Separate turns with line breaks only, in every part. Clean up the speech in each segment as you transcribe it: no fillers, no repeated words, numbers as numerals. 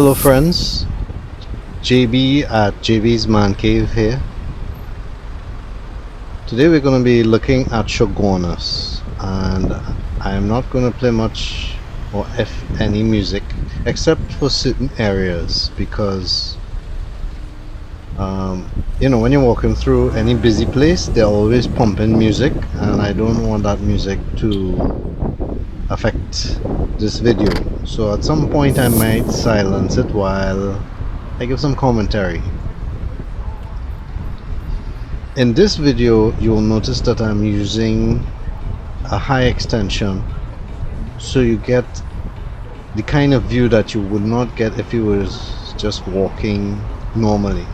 Hello friends, JB at JB's Man Cave here. Today we're going to be looking at Chaguanas, and I am not going to play much or if any music except for certain areas because when you're walking through any busy place they're always pumping music, and I don't want that music to affect this video, so at some point I might silence it while I give some commentary. In this video you'll notice that I'm using a high extension, so you get the kind of view that you would not get if you were just walking normally.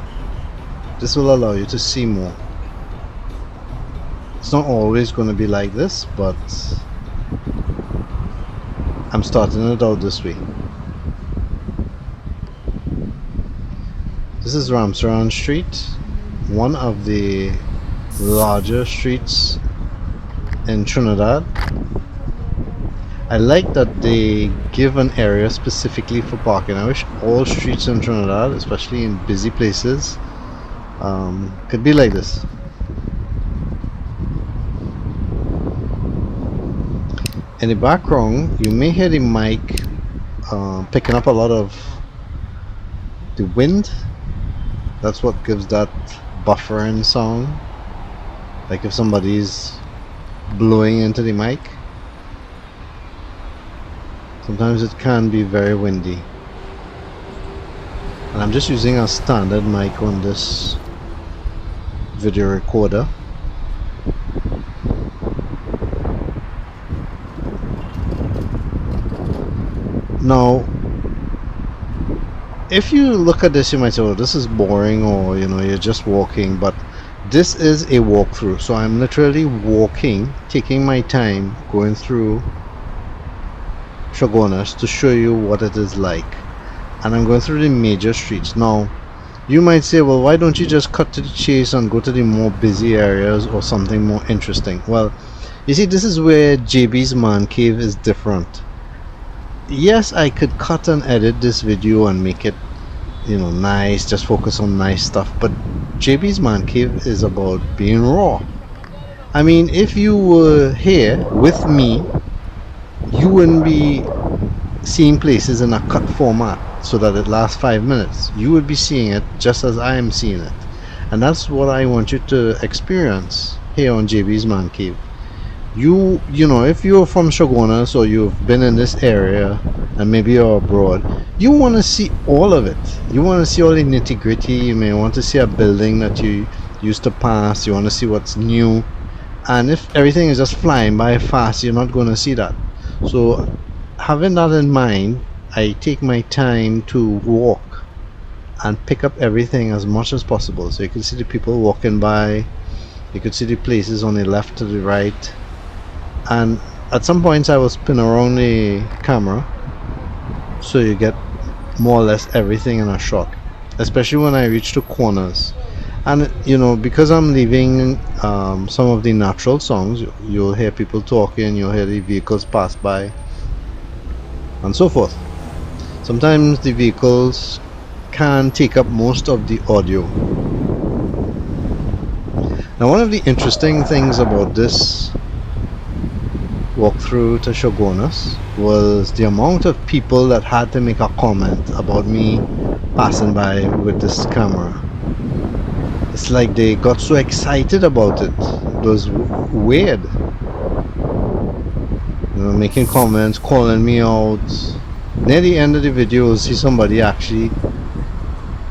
This will allow you to see more. It's not always going to be like this, but I'm starting it out this way. This is Ramsaran Street, one of the larger streets in Trinidad. I like that they give an area specifically for parking. I wish all streets in Trinidad, especially in busy places, could be like this. In the background you may hear the mic picking up a lot of the wind. That's what gives that buffering sound, like if somebody's blowing into the mic. Sometimes it can be very windy, and I'm just using a standard mic on this video recorder. Now if you look at this you might say, oh, this is boring, or you're just walking, but this is a walkthrough. So I'm literally walking, taking my time, going through Chaguanas to show you what it is like, and I'm going through the major streets. Now you might say, well, why don't you just cut to the chase and go to the more busy areas or something more interesting? Well, you see, this is where JB's Man Cave is different. Yes, I could cut and edit this video and make it nice, just focus on nice stuff, but JB's Man Cave is about being raw. I mean, if you were here with me, you wouldn't be seeing places in a cut format so that it lasts 5 minutes. You would be seeing it just as I am seeing it, and that's what I want you to experience here on JB's Man Cave. If you're from Chaguanas or you've been in this area and maybe you're abroad, you want to see all of it. You want to see all the nitty-gritty. You may want to see a building that you used to pass. You want to see what's new, and if everything is just flying by fast, you're not going to see that. So having that in mind, I take my time to walk and pick up everything as much as possible, so you can see the people walking by, you can see the places on the left to the right. And at some points I will spin around the camera so you get more or less everything in a shot, especially when I reach the corners. And because I'm leaving some of the natural songs, you'll hear people talking, you'll hear the vehicles pass by and so forth. Sometimes the vehicles can take up most of the audio. Now, one of the interesting things about this walkthrough to Chaguanas was the amount of people that had to make a comment about me passing by with this camera. It's like they got so excited about it. It was weird. Making comments, calling me out. Near the end of the video, you'll see somebody actually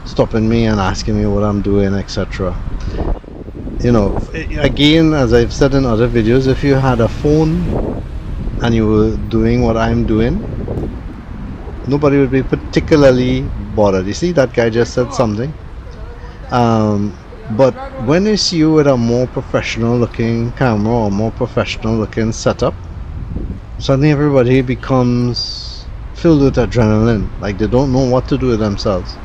stopping me and asking me what I'm doing, etc. Again, as I've said in other videos, if you had a phone and you were doing what I'm doing, nobody would be particularly bothered. You see, that guy just said something. But when they see you with a more professional looking camera or more professional looking setup, suddenly everybody becomes filled with adrenaline, like they don't know what to do with themselves,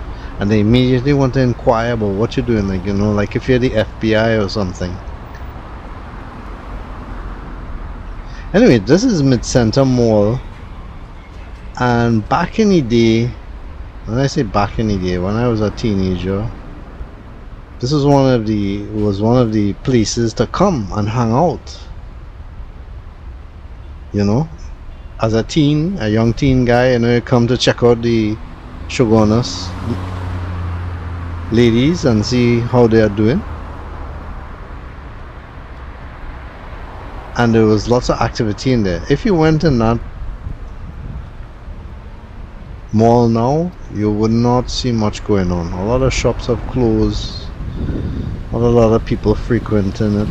and they immediately want to inquire about what you're doing, like if you're the FBI or something. Anyway, this is Mid-Center Mall, and back in the day When I say back in the day, when I was a teenager, this was one of the places to come and hang out. You know, as a teen, a young teen guy, you come to check out the Chaguanas ladies and see how they are doing. And there was lots of activity in there. If you went in that mall now, you would not see much going on. A lot of shops have closed. Not a lot of people frequenting it.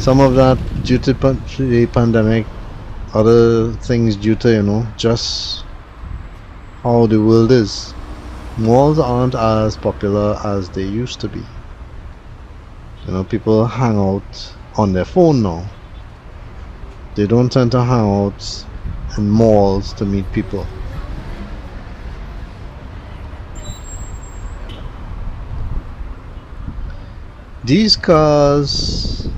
Some of that due to the pandemic, other things due to just how the world is. Malls aren't as popular as they used to be. People hang out on their phone now. They don't tend to hang out in malls to meet people. These cars,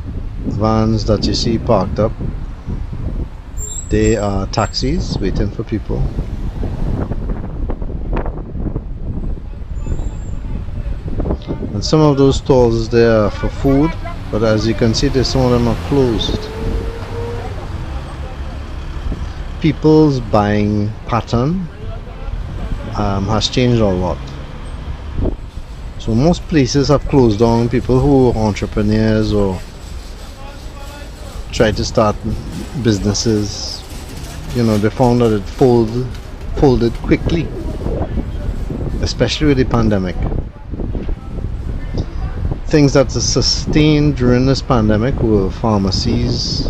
vans that you see parked up, they are taxis waiting for people. And some of those stalls there are for food, but as you can see, some of them are closed. People's buying pattern has changed a lot. So most places have closed down. People who are entrepreneurs or try to start businesses, they found that it folded quickly, especially with the pandemic. Things that sustained during this pandemic were pharmacies,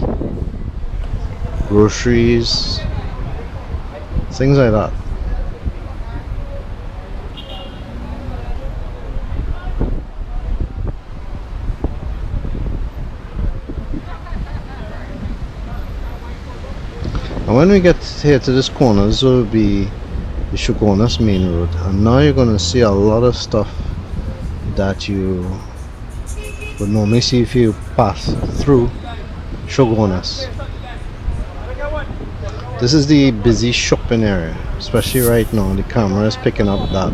groceries, things like that. And when we get here to this corner, this will be the Chaguanas Main Rd, and now you're going to see a lot of stuff that you would normally see if you pass through Chaguanas. This is the busy shopping area, especially right now. The camera is picking up that.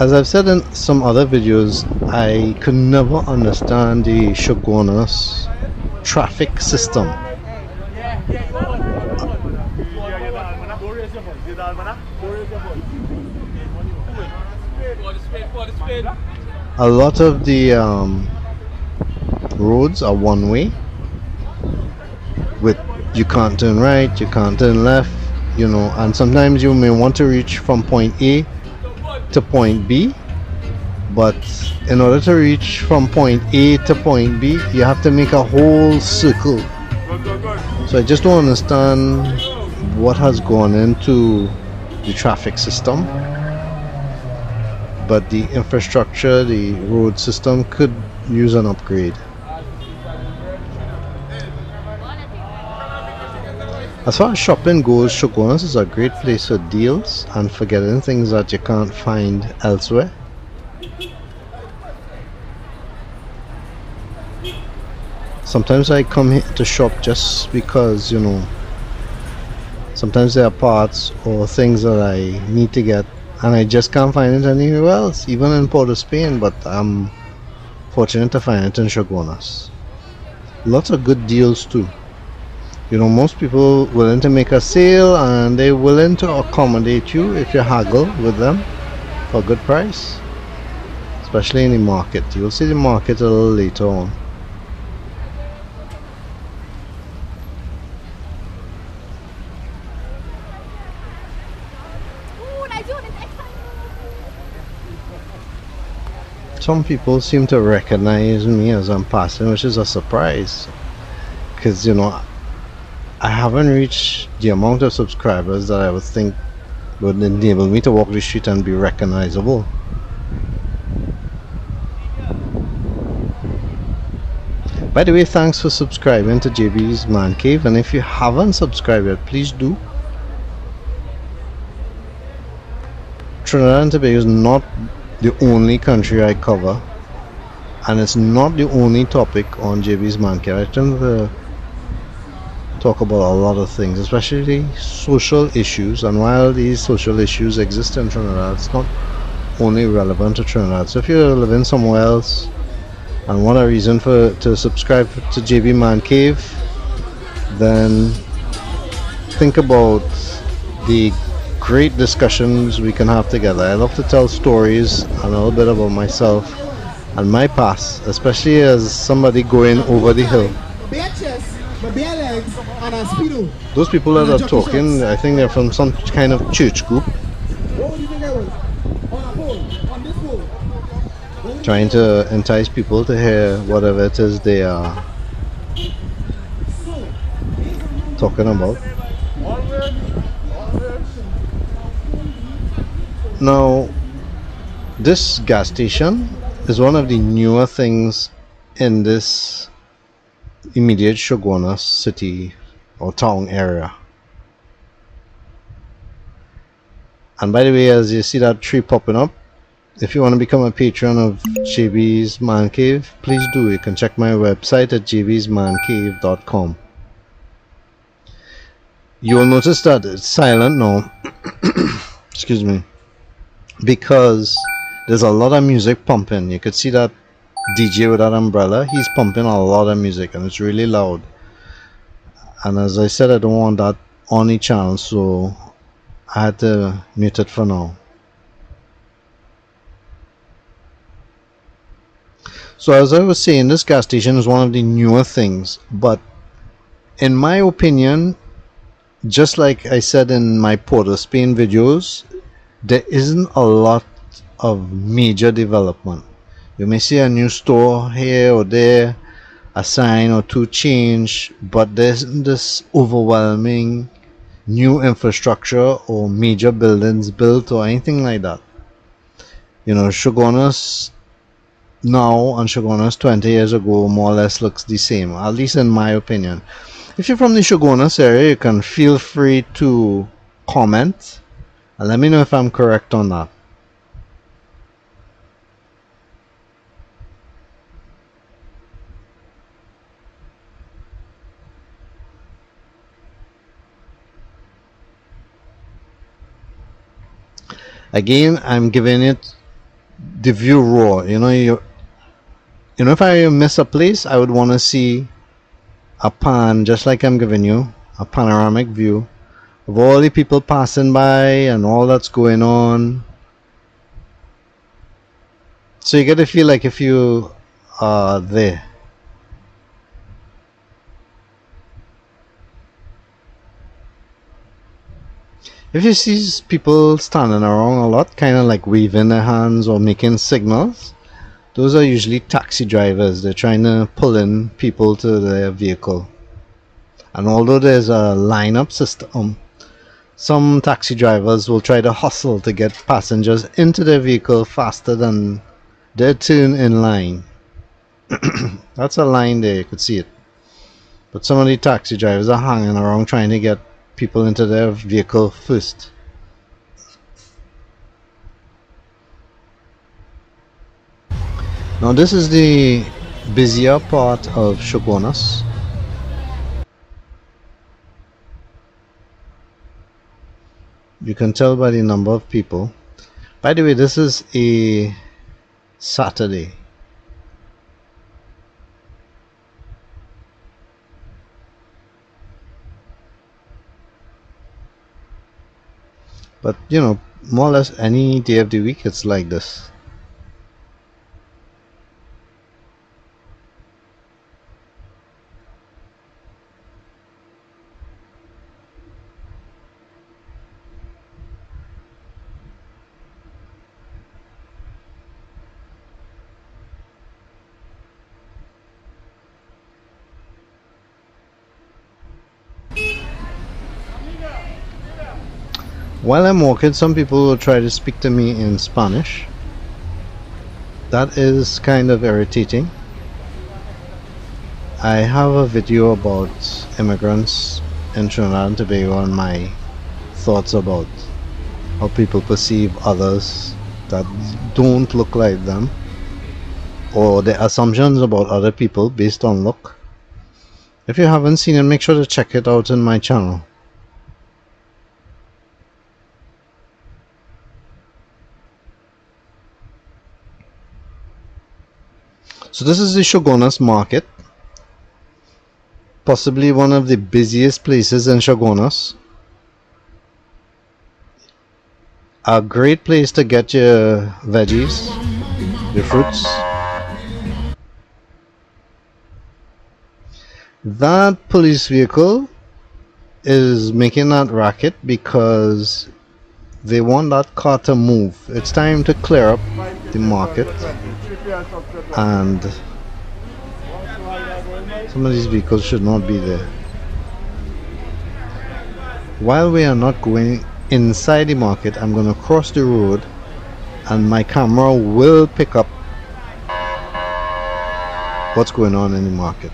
As I've said in some other videos, I could never understand the Chaguanas traffic system. A lot of the roads are one way, with you can't turn right, you can't turn left, and sometimes you may want to reach from point A to point B, but in order to reach from point A to point B, you have to make a whole circle. So I just don't understand what has gone into the traffic system, but the infrastructure, the road system could use an upgrade. As far as shopping goes, Chaguanas is a great place for deals and for getting things that you can't find elsewhere. Sometimes I come here to shop just because, sometimes there are parts or things that I need to get and I just can't find it anywhere else, even in Port of Spain, but I'm fortunate to find it in Chaguanas. Lots of good deals too. Most people willing to make a sale and they're willing to accommodate you if you haggle with them for a good price, especially in the market. You'll see the market a little later on. Some people seem to recognize me as I'm passing, which is a surprise, because I haven't reached the amount of subscribers that I would think would enable me to walk the street and be recognizable. By the way, thanks for subscribing to JB's Man Cave, and if you haven't subscribed yet, please do. Trinidad and Tobago is not the only country I cover, and it's not the only topic on JB's Man Cave. I think talk about a lot of things, especially social issues. And while these social issues exist in Trinidad, it's not only relevant to Trinidad. So if you're living somewhere else and want a reason to subscribe to JB Man Cave, then think about the great discussions we can have together. I love to tell stories and a little bit about myself and my past, especially as somebody going over the hill. Those people that are talking, I think they're from some kind of church group, trying to entice people to hear whatever it is they are talking about. Now, this gas station is one of the newer things in this immediate Chaguanas city or town area. And by the way, as you see that tree popping up, if you want to become a patron of JB's Man Cave, please do. You can check my website at jbsmancave.com. You will notice that it's silent now. Excuse me. Because there's a lot of music pumping. You could see that DJ with that umbrella. He's pumping a lot of music and it's really loud. And as I said, I don't want that on the channel, so I had to mute it for now. So as I was saying, this gas station is one of the newer things, but in my opinion, just like I said in my Port of Spain videos, there isn't a lot of major development. You may see a new store here or there, a sign or two change, but there isn't this overwhelming new infrastructure or major buildings built or anything like that. You know, Chaguanas now and Chaguanas 20 years ago more or less looks the same, at least in my opinion. If you're from the Chaguanas area, you can feel free to comment and let me know if I'm correct on that. Again, I'm giving it the view raw. You know, if I miss a place, I would want to see a pan, just like I'm giving you a panoramic view of all the people passing by and all that's going on. So you get to feel like if you are there. If you see people standing around a lot, kind of like waving their hands or making signals, those are usually taxi drivers. They're trying to pull in people to their vehicle. And although there's a lineup system, some taxi drivers will try to hustle to get passengers into their vehicle faster than their turn in line. That's a line there, you could see it. But some of the taxi drivers are hanging around trying to get people into their vehicle first. Now this is the busier part of Chaguanas. You can tell by the number of people. By the way, this is a Saturday. But you know, more or less any day of the week it's like this. While I'm walking, some people will try to speak to me in Spanish. That is kind of irritating. I have a video about immigrants in Trinidad and Tobago and my thoughts about how people perceive others that don't look like them, or their assumptions about other people based on look. If you haven't seen it, make sure to check it out in my channel. So this is the Chaguanas Market, possibly one of the busiest places in Chaguanas. A great place to get your veggies, your fruits. That police vehicle is making that racket because they want that car to move. It's time to clear up the market, and some of these vehicles should not be there. While we are not going inside the market, I'm going to cross the road and my camera will pick up what's going on in the market.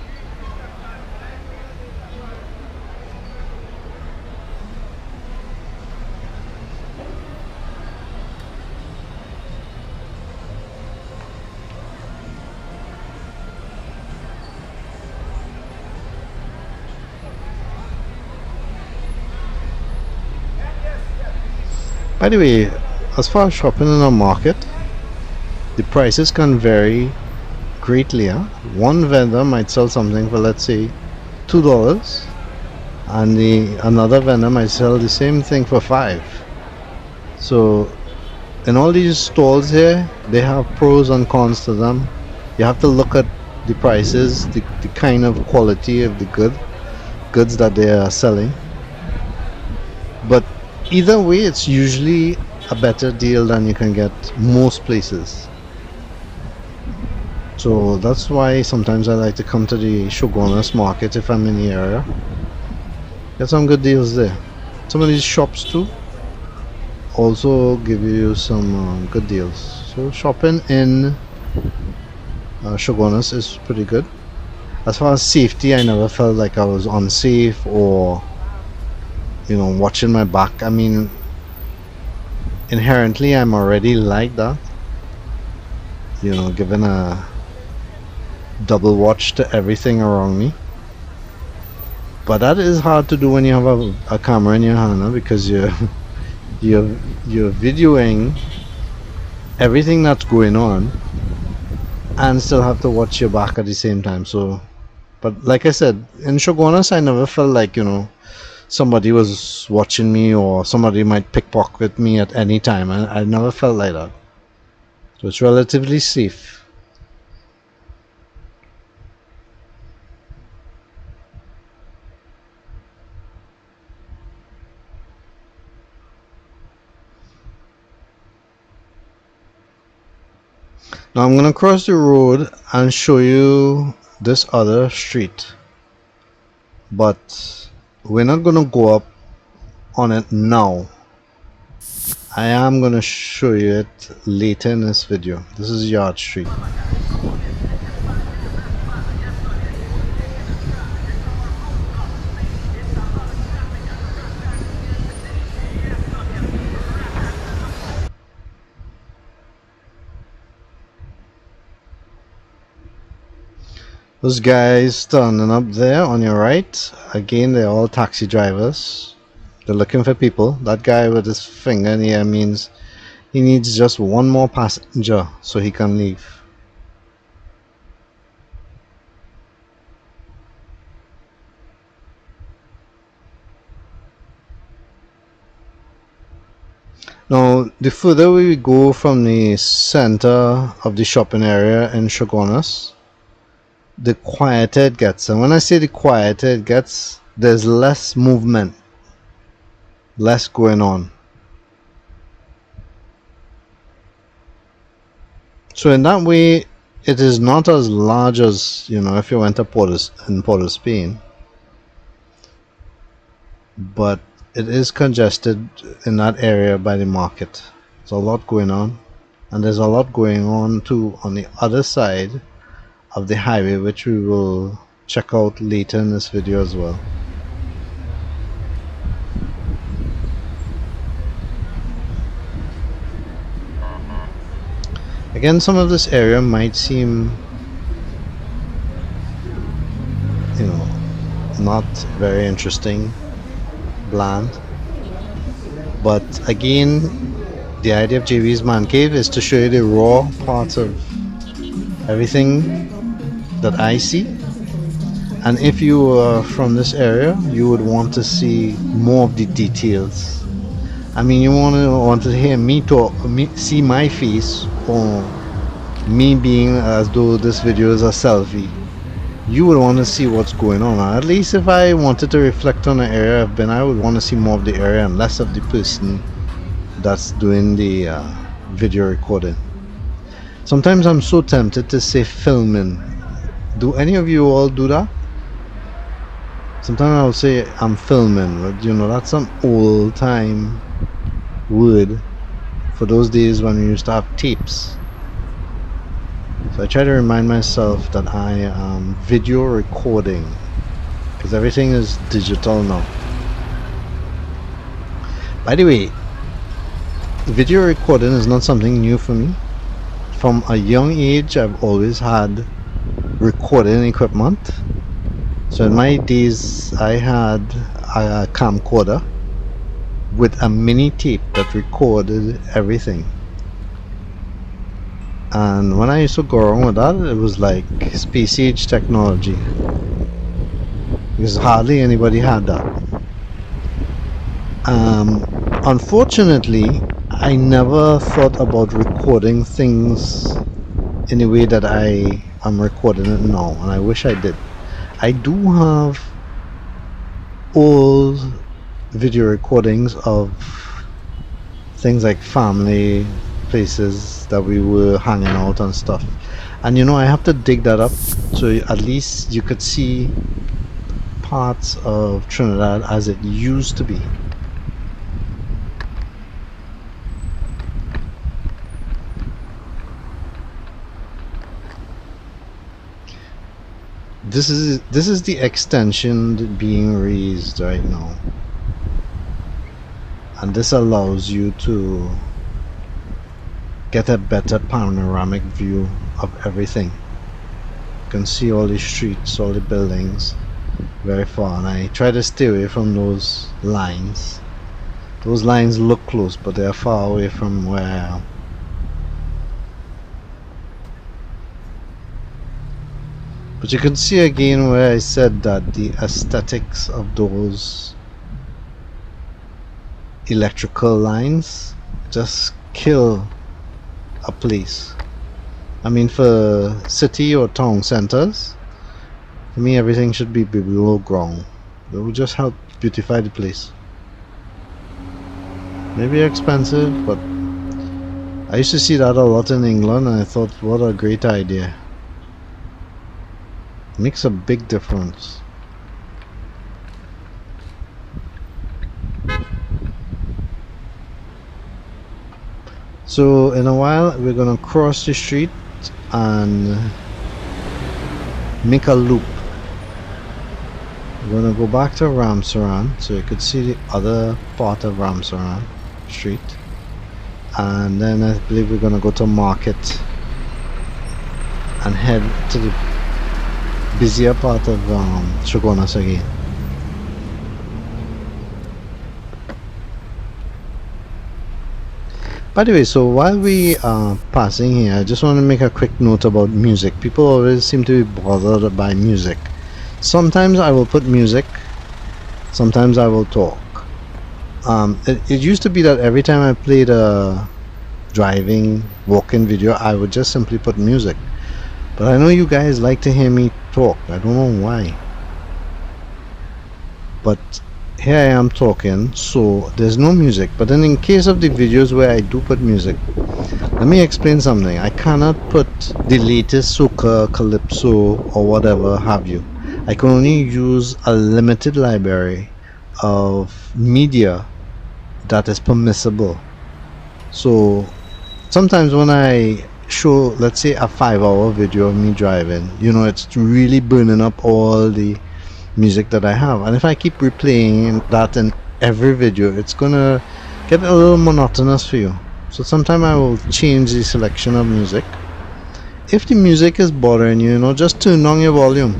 By the way, as far as shopping in a market, the prices can vary greatly. One vendor might sell something for, let's say, $2, and another vendor might sell the same thing for $5. So in all these stalls here, they have pros and cons to them. You have to look at the prices, the kind of quality of the goods that they are selling. But either way, it's usually a better deal than you can get most places. So that's why sometimes I like to come to the Chaguanas Market if I'm in the area. Get some good deals there. Some of these shops too also give you some good deals. So shopping in Chaguanas is pretty good. As far as safety, I never felt like I was unsafe or, you know, watching my back. I mean, inherently I'm already like that, you know, giving a double watch to everything around me. But that is hard to do when you have a camera in your hand, because you're videoing everything that's going on and still have to watch your back at the same time. So, but like I said, in Chaguanas I never felt like, you know, somebody was watching me or somebody might pickpocket me at any time. I never felt like that. So it's relatively safe. Now I'm gonna cross the road and show you this other street, but we're not gonna go up on it now. I am gonna show you it later in this video. This is Yard Street. Those guys standing up there on your right, again, they're all taxi drivers. They're looking for people. That guy with his finger in the air means he needs just one more passenger so he can leave. Now, the further we go from the center of the shopping area in Chaguanas, the quieter it gets. And when I say the quieter it gets, there's less movement, less going on. So in that way, it is not as large as, you know, if you went to Port of Spain, but it is congested in that area by the market. There's a lot going on, and there's a lot going on too on the other side of the highway, which we will check out later in this video as well. Again, some of this area might seem, you know, not very interesting, bland. But again, the idea of JB's Man Cave is to show you the raw parts of everything that I see. And if you are from this area, you would want to see more of the details. I mean, you want to hear me talk, see my face, or me being as though this video is a selfie. You would want to see what's going on. At least if I wanted to reflect on the area I've been, I would want to see more of the area and less of the person that's doing the video recording. Sometimes I'm so tempted to say filming. Do any of you all do that? Sometimes I'll say I'm filming, but you know, that's some old time word for those days when we used to have tapes. So I try to remind myself that I am video recording, because everything is digital now. By the way, video recording is not something new for me. From a young age, I've always had recording equipment. So in my days, I had a camcorder with a mini tape that recorded everything. And when I used to go around with that, it was like space age technology, because hardly anybody had that. Unfortunately, I never thought about recording things in the way that I am recording it now, and I wish I did. I do have old video recordings of things like family places that we were hanging out and stuff, and you know, I have to dig that up so at least you could see parts of Trinidad as it used to be. This is the extension being raised right now, and this allows you to get a better panoramic view of everything. You can see all the streets, all the buildings very far, and I try to stay away from those lines. Those lines look close, but they are far away from where I am. But you can see again where I said that the aesthetics of those electrical lines just kill a place. I mean, for city or town centers, for me everything should be below ground. It will just help beautify the place. Maybe expensive, but I used to see that a lot in England, and I thought, what a great idea. It makes a big difference. So in a while we're gonna cross the street and make a loop. We're gonna go back to Ramsaran so you could see the other part of Ramsaran Street, and then I believe we're gonna go to Market and head to the busier part of Chaguanas again. By the way, so while we are passing here, I just want to make a quick note about music. People always seem to be bothered by music. Sometimes I will put music, sometimes I will talk. It used to be that every time I played a driving, walking video, I would just simply put music. But I know you guys like to hear me talk. I don't know why. But here I am talking, so there's no music. But then in case of the videos where I do put music, let me explain something. I cannot put the latest soca, calypso, or whatever have you. I can only use a limited library of media that is permissible. So sometimes when I show, let's say, a 5-hour video of me driving, you know, it's really burning up all the music that I have, and if I keep replaying that in every video, it's gonna get a little monotonous for you. So sometimes I will change the selection of music. If the music is bothering you, you know, just turn down your volume.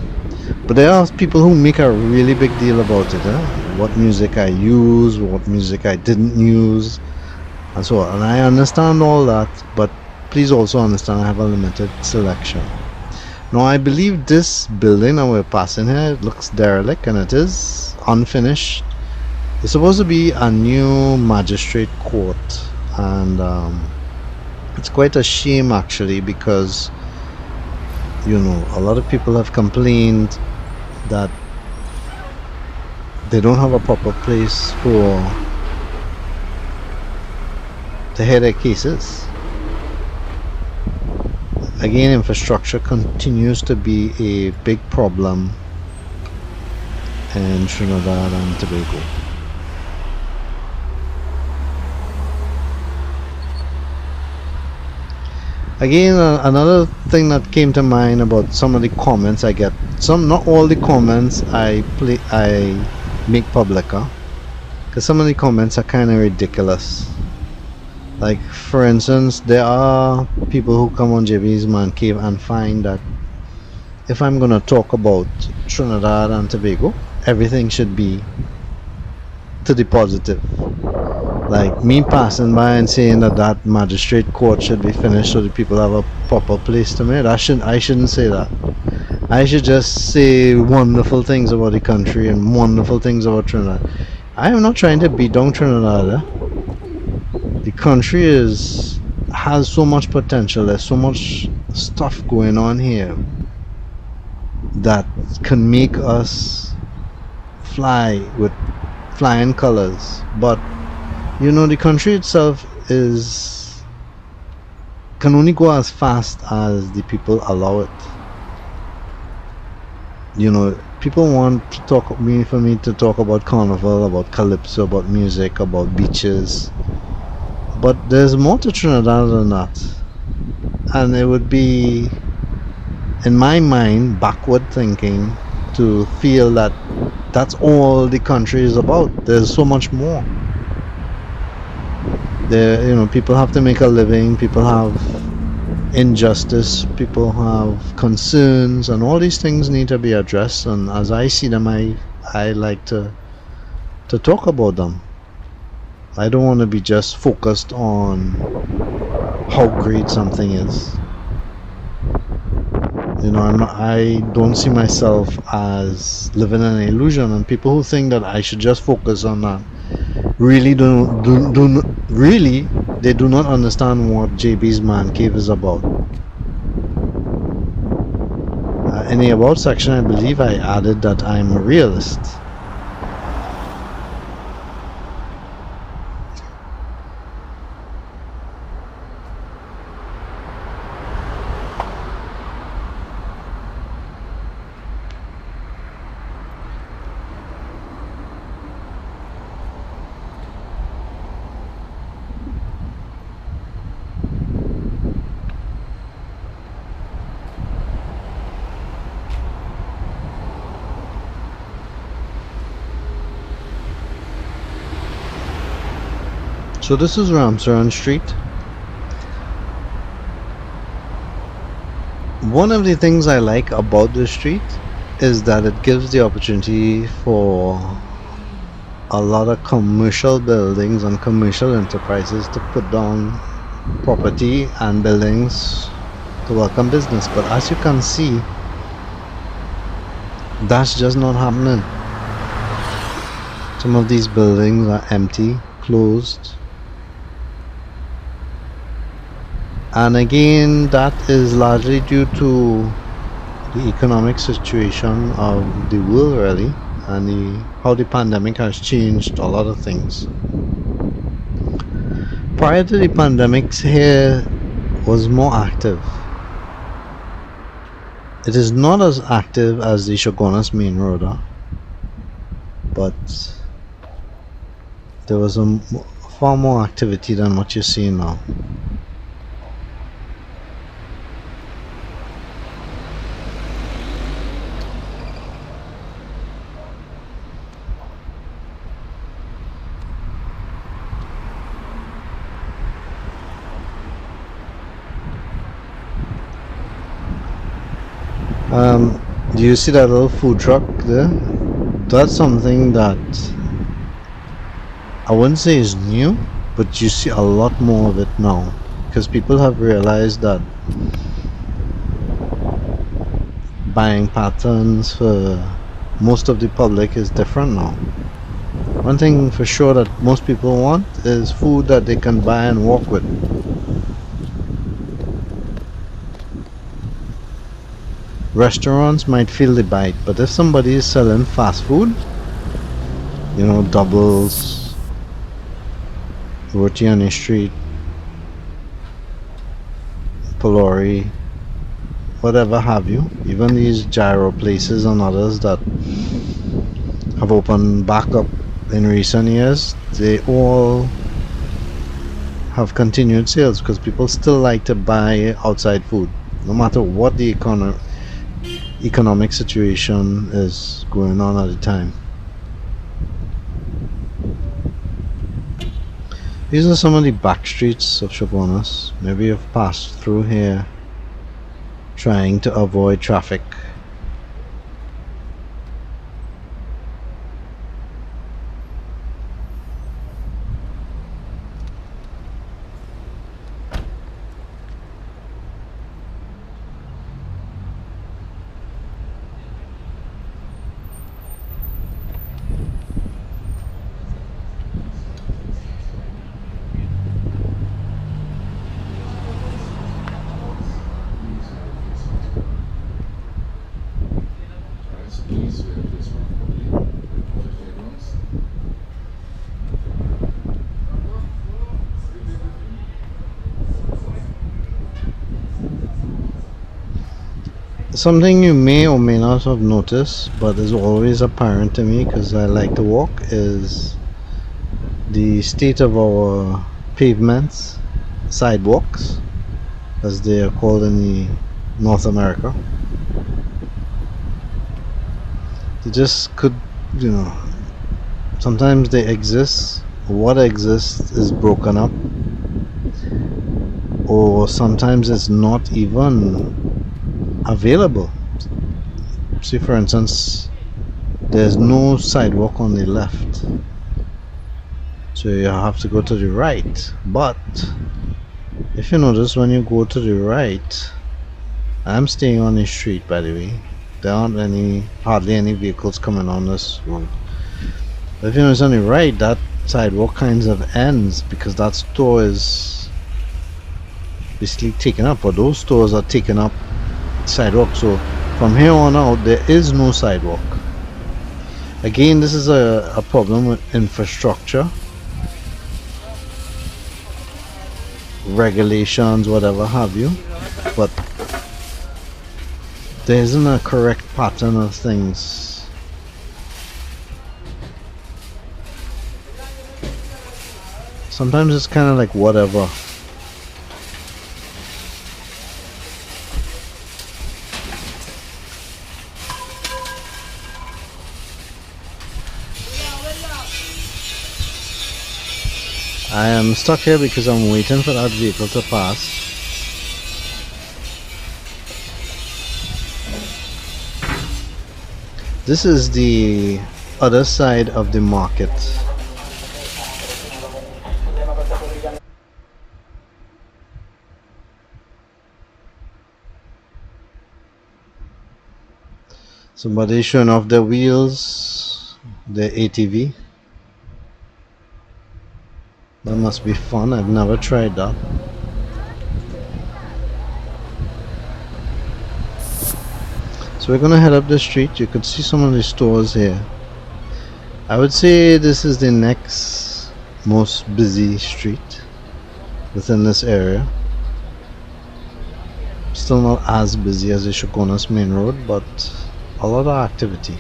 But there are people who make a really big deal about it. What music I use, what music I didn't use, and so on. And I understand all that, but please also understand I have a limited selection. Now I believe this building that we're passing here, it looks derelict and it is unfinished. It's supposed to be a new magistrate court, and it's quite a shame actually, because a lot of people have complained that they don't have a proper place to hear their cases. Again, infrastructure continues to be a big problem in Trinidad and Tobago. Again, another thing that came to mind about some of the comments I get, not all the comments I make public, because some of the comments are kind of ridiculous. Like, for instance, there are people who come on JB's Man Cave and find that if I'm gonna talk about Trinidad and Tobago, everything should be to the positive. Like me passing by and saying that magistrate court should be finished so the people have a proper place to meet. I shouldn't say that. I should just say wonderful things about the country and wonderful things about Trinidad. I am not trying to beat down Trinidad. The country has so much potential. There's so much stuff going on here that can make us fly with flying colors. But the country itself can only go as fast as the people allow it. People want for me to talk about carnival, about calypso, about music, about beaches. But there's more to Trinidad than that. And it would be, in my mind, backward thinking to feel that that's all the country is about. There's so much more. People have to make a living, people have injustice, people have concerns, and all these things need to be addressed. And as I see them, I like to talk about them. I don't want to be just focused on how great something is. I don't see myself as living in an illusion, and people who think that I should just focus on that really they do not understand what JB's Man Cave is about. In the about section, I believe I added that I'm a realist. So this is Ramsaran Street. One of the things I like about this street is that it gives the opportunity for a lot of commercial buildings and commercial enterprises to put down property and buildings to welcome business. But as you can see, that's just not happening. Some of these buildings are empty, closed. And again, that is largely due to the economic situation of the world, really, and how the pandemic has changed a lot of things. Prior to the pandemic, here was more active. It is not as active as the Chaguanas Main Rd, but there was far more activity than what you see now. Do you see that little food truck there? That's something that I wouldn't say is new, but you see a lot more of it now because people have realized that buying patterns for most of the public is different now. One thing for sure that most people want is food that they can buy and walk with. Restaurants might feel the bite, but if somebody is selling fast food, you know, doubles, roti on the street, pulori, whatever have you, even these gyro places and others that have opened back up in recent years, they all have continued sales because people still like to buy outside food, no matter what the economic situation is going on at the time. These are some of the back streets of Chaguanas. Maybe you've passed through here trying to avoid traffic. Something you may or may not have noticed, but is always apparent to me because I like to walk, is the state of our pavements, sidewalks, as they are called in the North America. They just could, you know, sometimes they exist. What exists is broken up, or sometimes it's not even available. See, for instance, there's no sidewalk on the left, so you have to go to the right. But if you notice, when you go to the right, I'm staying on the street, by the way, there aren't hardly any vehicles coming on this road. But if you notice on the right, that sidewalk kind of ends because that store is basically taken up, or those stores are taken up sidewalk. So from here on out there is no sidewalk. Again, this is a problem with infrastructure, regulations, whatever have you, but there isn't a correct pattern of things. Sometimes it's kind of like whatever. I am stuck here because I'm waiting for that vehicle to pass. This is the other side of the market. Somebody showing off their wheels, their ATV. That must be fun. I've never tried that. So we're gonna head up the street. You could see some of the stores here. I would say this is the next most busy street within this area. Still not as busy as the Chaguanas Main Rd, but a lot of activity.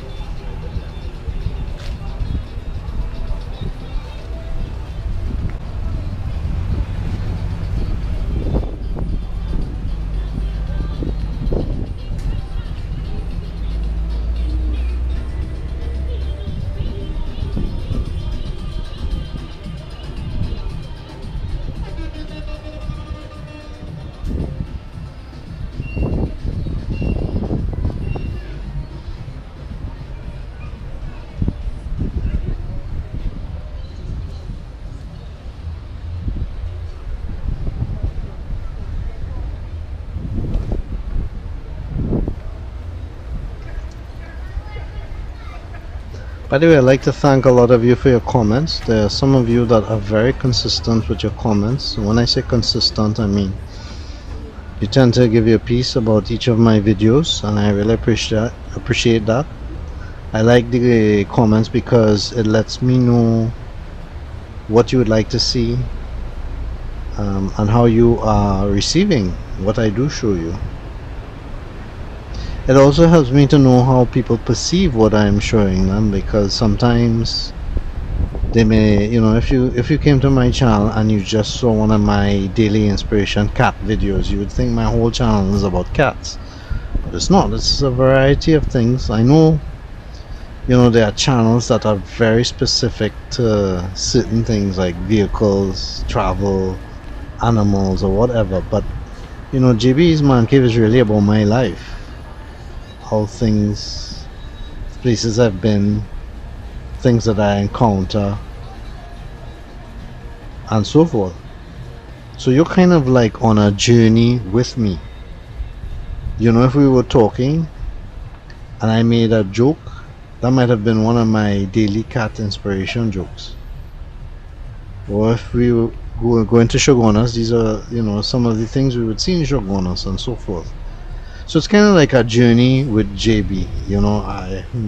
By the way, I'd like to thank a lot of you for your comments. There are some of you that are very consistent with your comments. When I say consistent, I mean you tend to give your piece about each of my videos, and I really appreciate that. I like the comments because it lets me know what you would like to see, and how you are receiving what I do show you. It also helps me to know how people perceive what I'm showing them, because sometimes they may, if you came to my channel and you just saw one of my daily inspiration cat videos, you would think my whole channel is about cats, but it's not. It's a variety of things. I know, there are channels that are very specific to certain things like vehicles, travel, animals, or whatever, but JB's Man Cave is really about my life, how things, places I've been, things that I encounter, and so forth. So you're kind of like on a journey with me. If we were talking and I made a joke, that might have been one of my daily cat inspiration jokes. Or if we were going to Chaguanas, these are some of the things we would see in Chaguanas and so forth. So it's kind of like a journey with JB.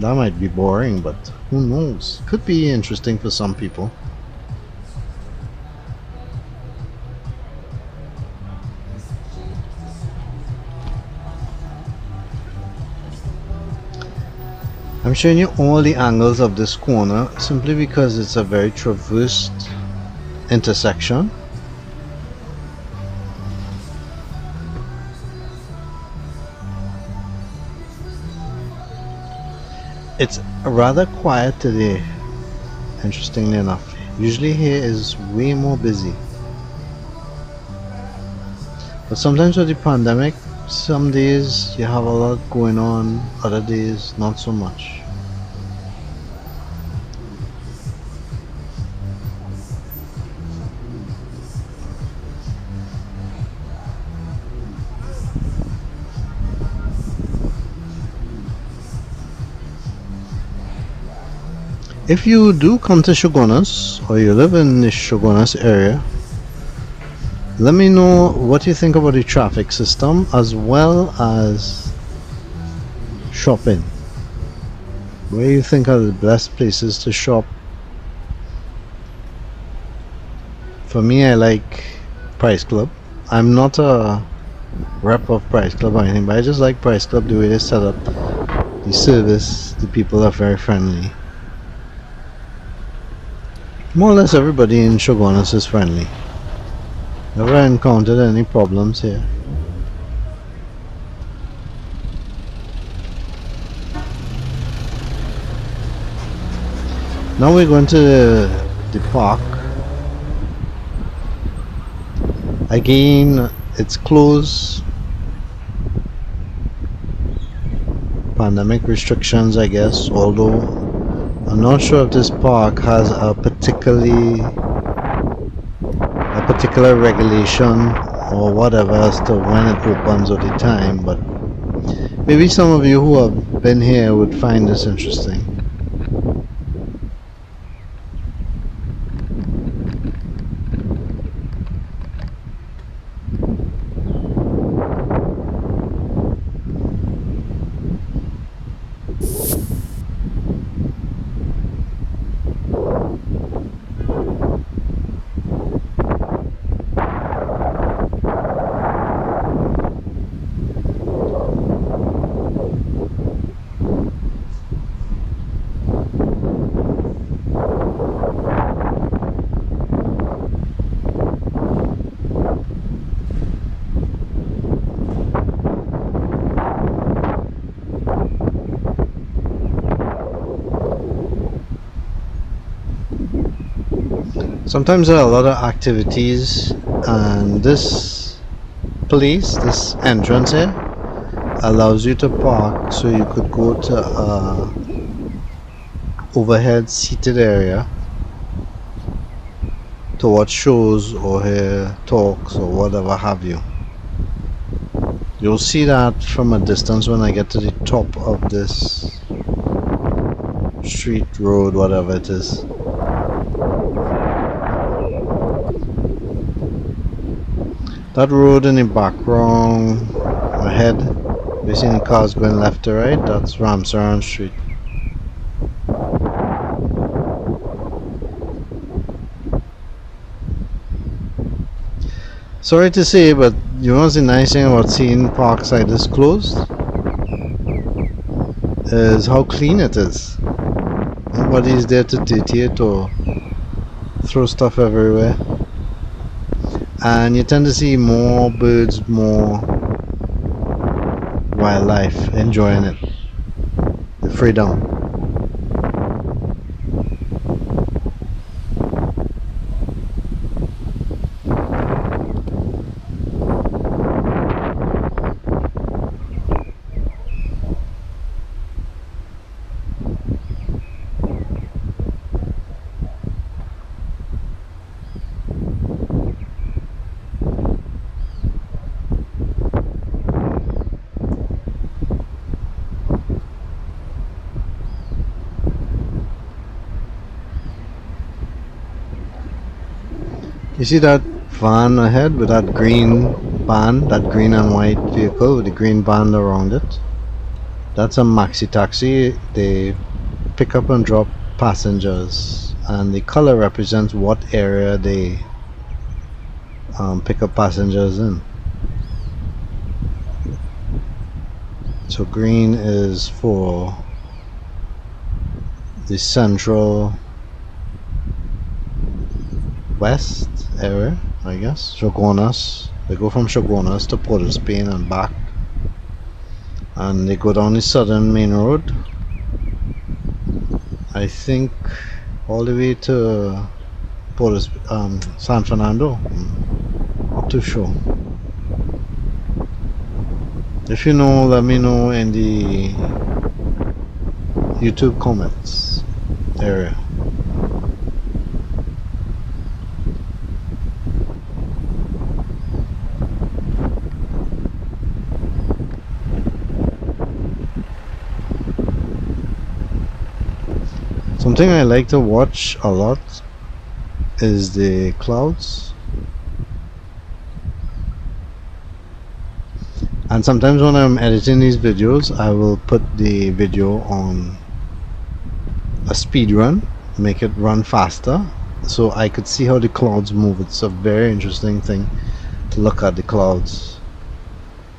That might be boring, but who knows? Could be interesting for some people. I'm showing you all the angles of this corner simply because it's a very traversed intersection. It's rather quiet today, interestingly enough. Usually here is way more busy, but sometimes with the pandemic, some days you have a lot going on, other days not so much. If you do come to Chaguanas, or you live in the Chaguanas area, let me know what you think about the traffic system as well as shopping. Where you think are the best places to shop? For me, I like Price Club. I'm not a rep of Price Club or anything, but I just like Price Club, the way they set up, the service, the people are very friendly. More or less everybody in Chaguanas is friendly. Never encountered any problems here. Now we're going to the park. Again, it's closed. Pandemic restrictions, I guess, although I'm not sure if this park has a particular regulation or whatever as to when it opens or the time, but maybe some of you who have been here would find this interesting. Sometimes there are a lot of activities, and this place, this entrance here, allows you to park so you could go to a overhead seated area to watch shows or hear talks or whatever have you. You'll see that from a distance when I get to the top of this street, road, whatever it is. That road in the background ahead, we see the cars going left to right, that's Ramsaran Street. Sorry to say, but you know what's the nice thing about seeing Parkside is closed? Is how clean it is. Nobody's there to dirty it or throw stuff everywhere. And you tend to see more birds, more wildlife enjoying it. The freedom. You see that van ahead with that green band, that green and white vehicle with the green band around it? That's a maxi taxi. They pick up and drop passengers, and the color represents what area they pick up passengers in. So green is for the central west area, I guess. Chaguanas. They go from Chaguanas to Port of Spain and back, and they go down the southern main road, I think, all the way to Port of San Fernando. Not too sure. If you know, let me know in the YouTube comments area. Something I like to watch a lot is the clouds. And sometimes when I'm editing these videos, I will put the video on a speed run, make it run faster, so I could see how the clouds move. It's a very interesting thing to look at the clouds,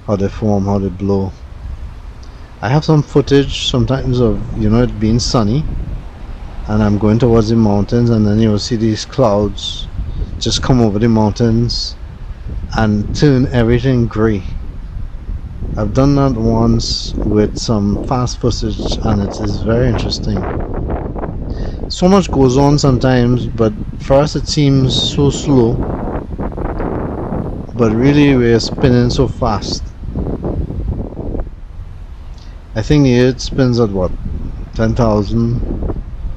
how they form, how they blow. I have some footage sometimes of, you know, it being sunny, and I'm going towards the mountains, and then you'll see these clouds just come over the mountains and turn everything grey. I've done that once with some fast footage, and it is very interesting. So much goes on sometimes, but for us it seems so slow, but really we're spinning so fast. I think the earth spins at what, 10,000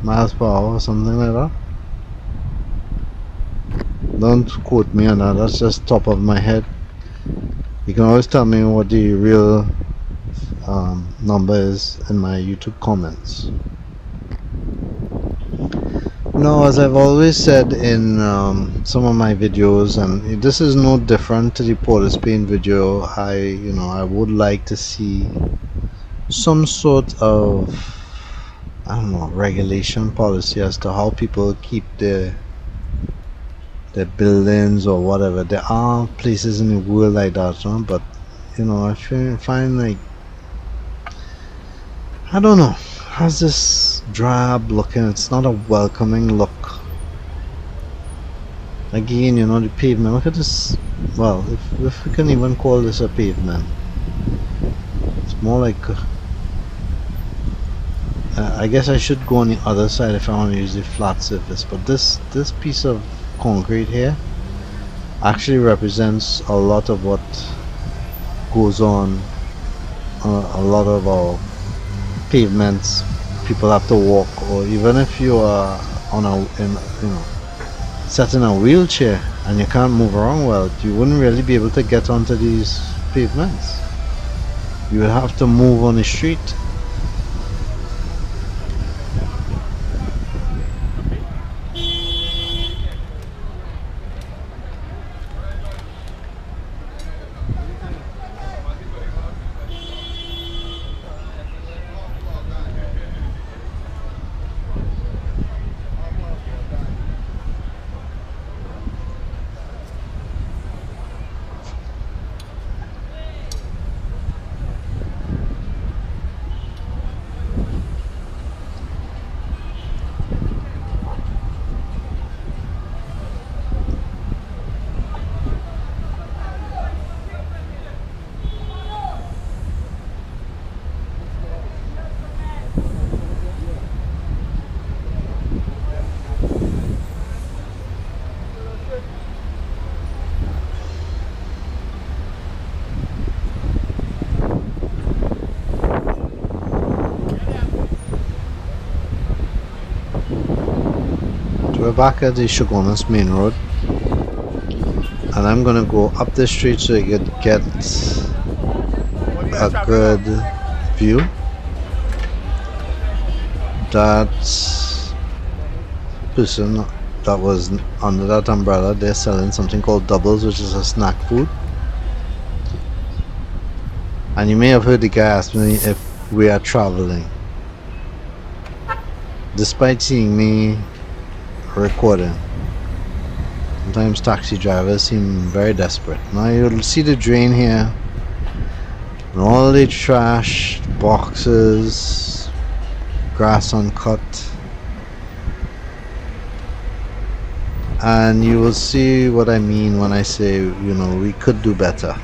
miles per hour or something like that. Don't quote me on that, that's just top of my head. You can always tell me what the real number is in my YouTube comments. Now, as I've always said in some of my videos, and this is no different to the Port of Spain video, I would like to see some sort of, I don't know, regulation policy as to how people keep their buildings or whatever. There are places in the world like that, no? But you know, I find like, I don't know, has this drab looking, it's not a welcoming look. Again, you know, the pavement, look at this. Well, if we can even call this a pavement, it's more like I guess I should go on the other side if I want to use the flat surface, but this piece of concrete here actually represents a lot of what goes on a lot of our pavements. People have to walk, or even if you are sat in a wheelchair and you can't move around well, you wouldn't really be able to get onto these pavements. You would have to move on the street. we're back at the Chaguanas Main Rd, and I'm gonna go up the street so you could get a good view. That person that was under that umbrella, they're selling something called doubles, which is a snack food. And you may have heard the guy ask me if we are traveling, despite seeing me recording. Sometimes taxi drivers seem very desperate. Now you'll see the drain here, and all the trash, boxes, grass uncut, and you will see what I mean when I say, you know, we could do better.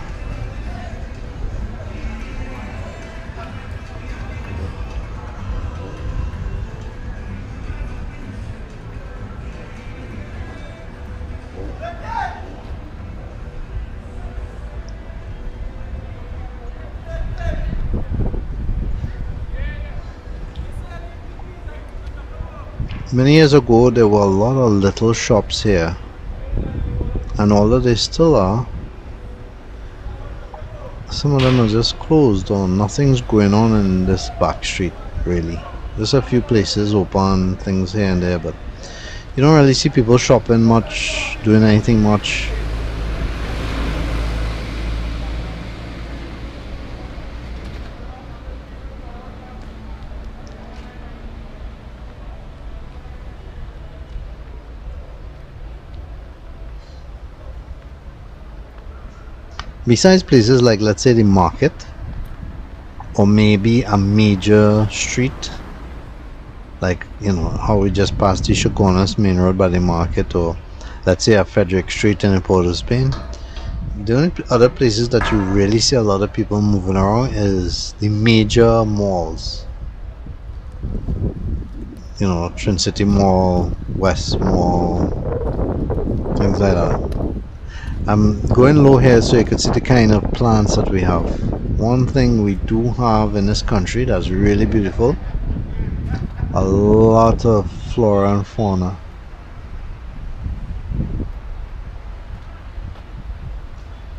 Many years ago there were a lot of little shops here, and although they still are, some of them are just closed or nothing's going on in this back street really. There's a few places open, things here and there, but you don't really see people shopping much, doing anything much. Besides places like, let's say, the market, or maybe a major street, like, you know, how we just passed the Chaguanas Main Rd by the market, or let's say a Frederick Street in Port of Spain. The only other places that you really see a lot of people moving around is the major malls. You know, Trinity Mall, West Mall, things like that. I'm going low here so you can see the kind of plants that we have. One thing we do have in this country that's really beautiful, a lot of flora and fauna.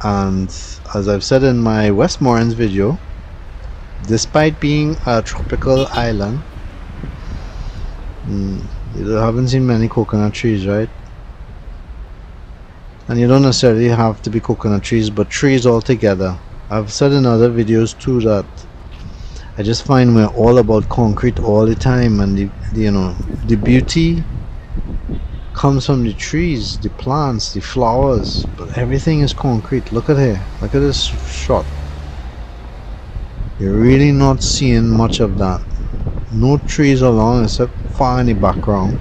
And as I've said in my Westmorelands video, despite being a tropical island, you haven't seen many coconut trees, right? And you don't necessarily have to be coconut trees, but trees altogether. I've said in other videos too that I just find we're all about concrete all the time, and the beauty comes from the trees, the plants, the flowers, but everything is concrete. Look at here, look at this shot. You're really not seeing much of that. No trees along except far in the background.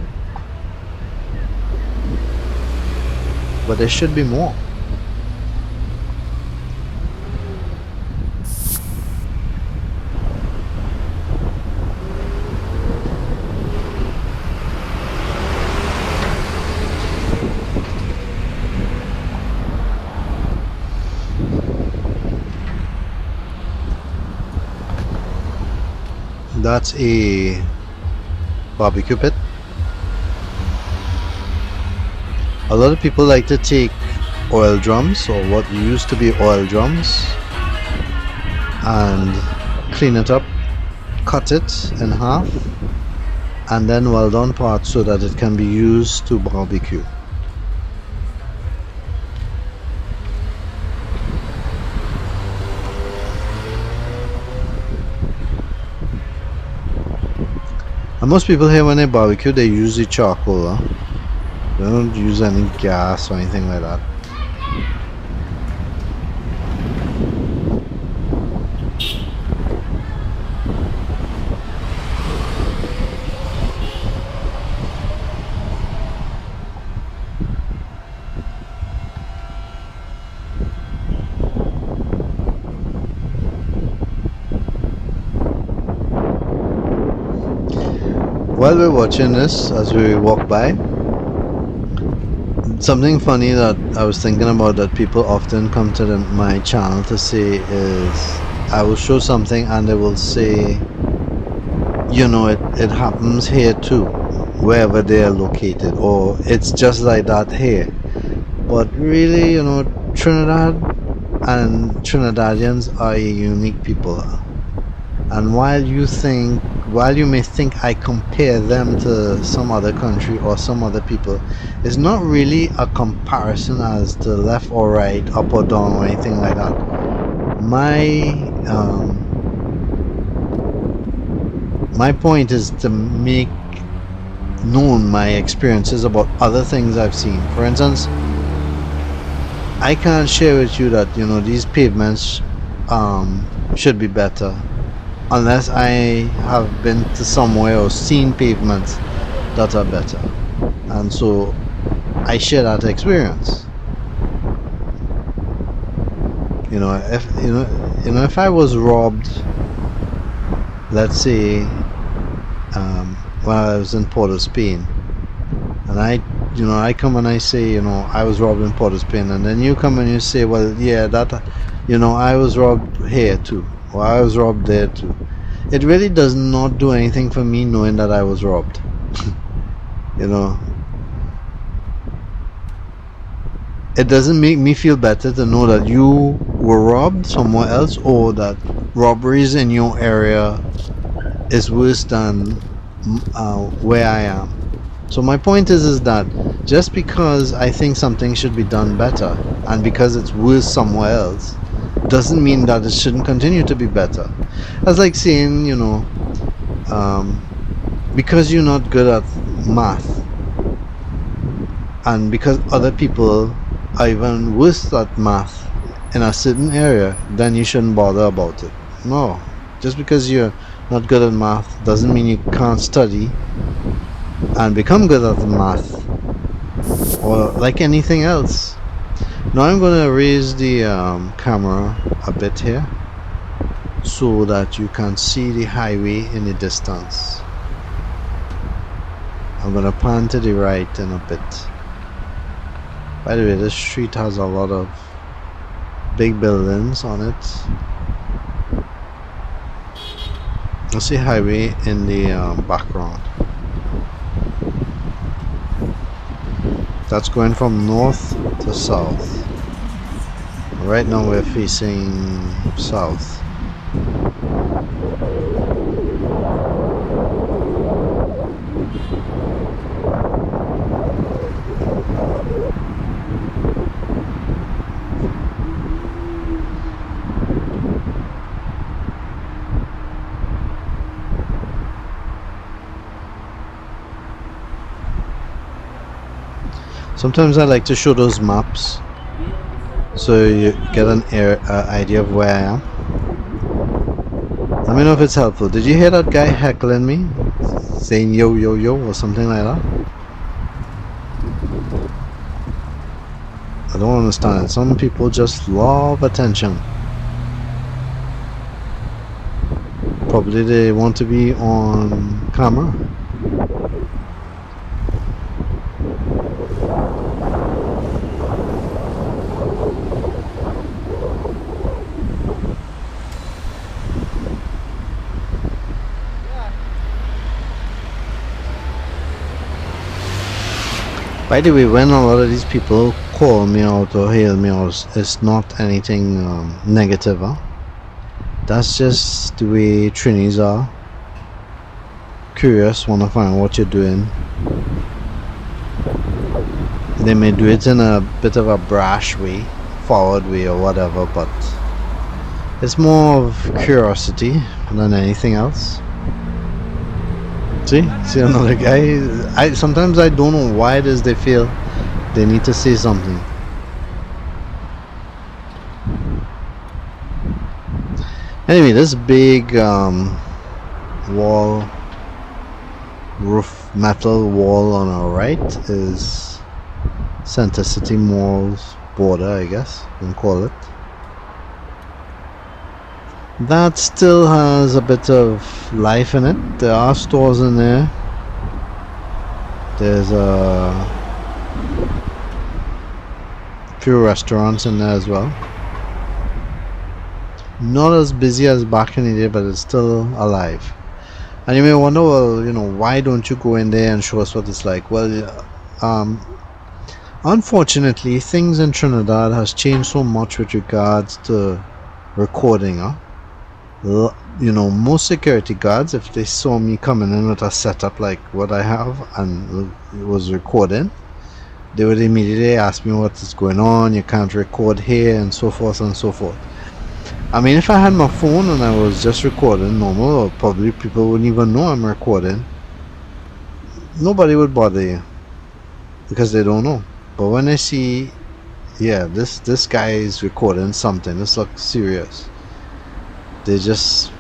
But there should be more. That's a barbecue pit. A lot of people like to take oil drums, or what used to be oil drums, and clean it up, cut it in half, and then weld on parts so that it can be used to barbecue. And most people here, when they barbecue, they use the charcoal. They don't use any gas or anything like that. While we're watching this, as we walk by, something funny that I was thinking about that people often come to my channel to say is, I will show something and they will say, you know, it happens here too. wherever they are located, or it's just like that here. But really, Trinidad and Trinidadians are a unique people. And while you may think I compare them to some other country or some other people, it's not really a comparison as to left or right, up or down, or anything like that. My point is to make known my experiences about other things I've seen. For instance, I can't share with you that these pavements should be better unless I have been to somewhere or seen pavements that are better, and so I share that experience. If I was robbed, let's say, while I was in Port of Spain, and I come and I say, I was robbed in Port of Spain, and then you come and you say, well, yeah, that, I was robbed here too, or I was robbed there too. It really does not do anything for me knowing that I was robbed. It doesn't make me feel better to know that you were robbed somewhere else, or that robberies in your area is worse than where I am. So my point is that just because I think something should be done better, and because it's worse somewhere else, doesn't mean that it shouldn't continue to be better. That's like saying, because you're not good at math, and because other people are even worse at math in a certain area, then you shouldn't bother about it. No, just because you're not good at math doesn't mean you can't study and become good at math, or like anything else. Now I'm going to raise the camera a bit here so that you can see the highway in the distance. I'm going to pan to the right in a bit. By the way, this street has a lot of big buildings on it. I see highway in the background. That's going from north to south. Right now we're facing south. Sometimes I like to show those maps so you get an idea of where I am. Let me know if it's helpful. Did you hear that guy heckling me? Saying yo yo yo or something like that? I don't understand. Some people just love attention. Probably they want to be on camera. By the way, when a lot of these people call me out or hail me out, it's not anything negative. Huh? That's just the way Trinis are. Curious, want to find out what you're doing. They may do it in a bit of a brash way, forward way or whatever, but it's more of curiosity than anything else. See another guy. Sometimes I don't know why it is they feel they need to say something. Anyway, this big wall, roof, metal wall on our right is Center City Mall's border, I guess you can call it. That still has a bit of life in it. There are stores in there. There's a few restaurants in there as well. Not as busy as back in the day, but it's still alive. And you may wonder, well, why don't you go in there and show us what it's like? Well, unfortunately, things in Trinidad has changed so much with regards to recording. Most security guards, if they saw me coming in with a setup like what I have and it was recording, they would immediately ask me what is going on, you can't record here, and so forth and so forth. I mean, if I had my phone and I was just recording normal, or probably people wouldn't even know I'm recording, nobody would bother you because they don't know. But when they see, yeah, this guy is recording something, this looks serious, they just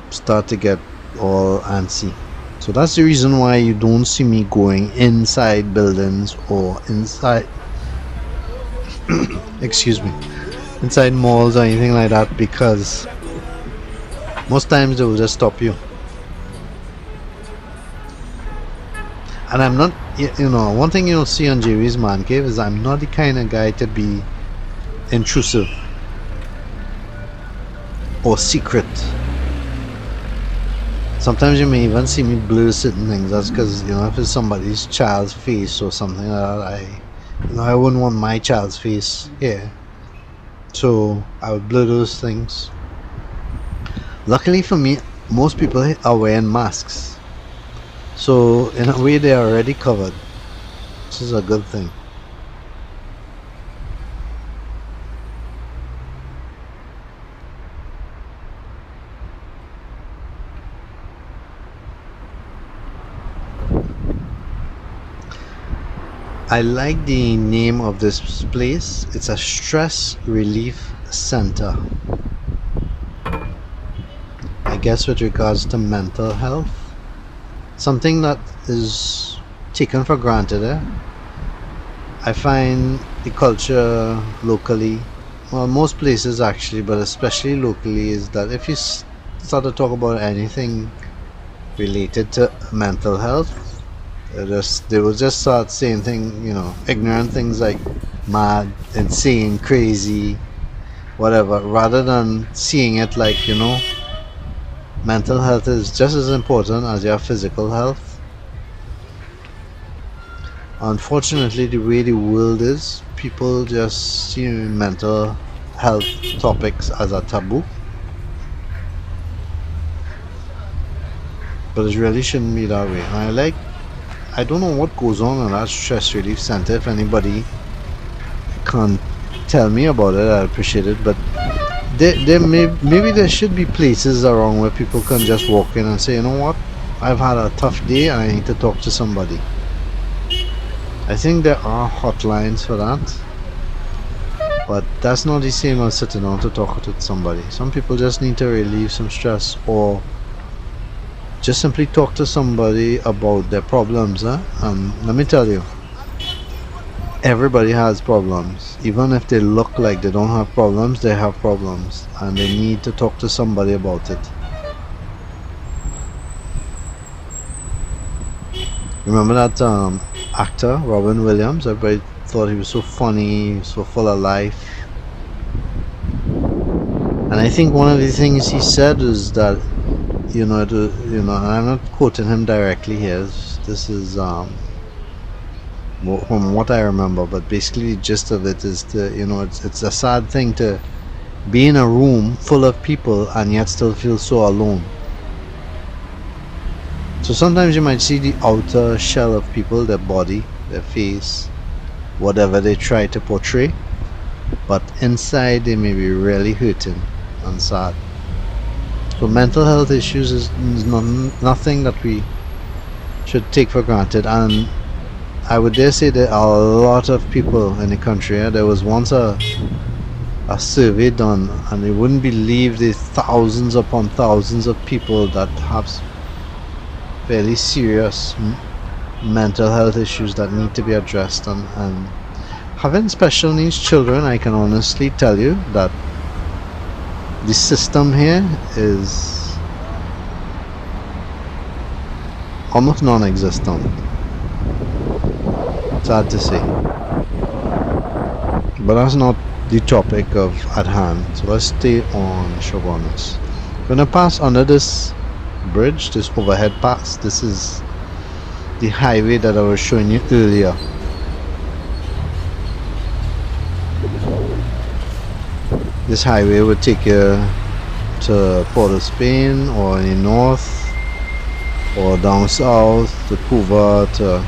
start to get all antsy. So that's the reason why you don't see me going inside buildings or inside excuse me, inside malls or anything like that, because most times they will just stop you. And I'm not, one thing you'll see on JV's Man Cave is I'm not the kind of guy to be intrusive or secret. Sometimes you may even see me blur certain things. That's because, if it's somebody's child's face or something like that, I wouldn't want my child's face here. So I would blur those things. Luckily for me, most people are wearing masks. So in a way they are already covered. This is a good thing. I like the name of this place. It's a stress relief center. I guess with regards to mental health, something that is taken for granted. I find the culture locally, well, most places actually, but especially locally, is that if you start to talk about anything related to mental health, they will just start saying things, ignorant things like mad, insane, crazy, whatever, rather than seeing it like, mental health is just as important as your physical health. Unfortunately, the way the world is, people just see mental health topics as a taboo. But it really shouldn't be that way. And I don't know what goes on in that stress relief center. If anybody can tell me about it, I'd appreciate it. But maybe there should be places around where people can just walk in and say, you know what, I've had a tough day and I need to talk to somebody. I think there are hotlines for that, but that's not the same as sitting down to talk to somebody. Some people just need to relieve some stress, or just simply talk to somebody about their problems. Let me tell you, everybody has problems. Even if they look like they don't have problems, they have problems, and they need to talk to somebody about it. Remember that actor Robin Williams? Everybody thought he was so funny, so full of life, and I think one of the things he said is that and I'm not quoting him directly here, this is from what I remember, but basically the gist of it is it's a sad thing to be in a room full of people and yet still feel so alone. So sometimes you might see the outer shell of people, their body, their face, whatever they try to portray, but inside they may be really hurting and sad. So mental health issues is nothing that we should take for granted, and I would dare say there are a lot of people in the country. There was once a survey done, and you wouldn't believe the thousands upon thousands of people that have fairly serious mental health issues that need to be addressed. And having special needs children, I can honestly tell you that the system here is almost non-existent. Sad to say, but that's not the topic at hand. So let's stay on Chaguanas. I'm gonna pass under this bridge, this overhead pass. This is the highway that I was showing you earlier. This highway would take you to Port of Spain, or in the north, or down south to Cuba, to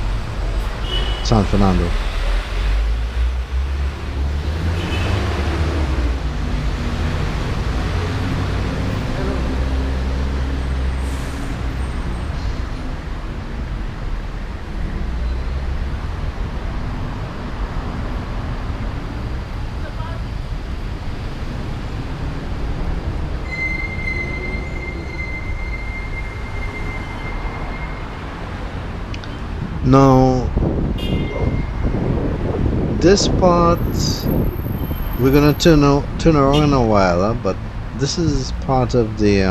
San Fernando. Now, this part we're gonna turn around in a while, but this is part of the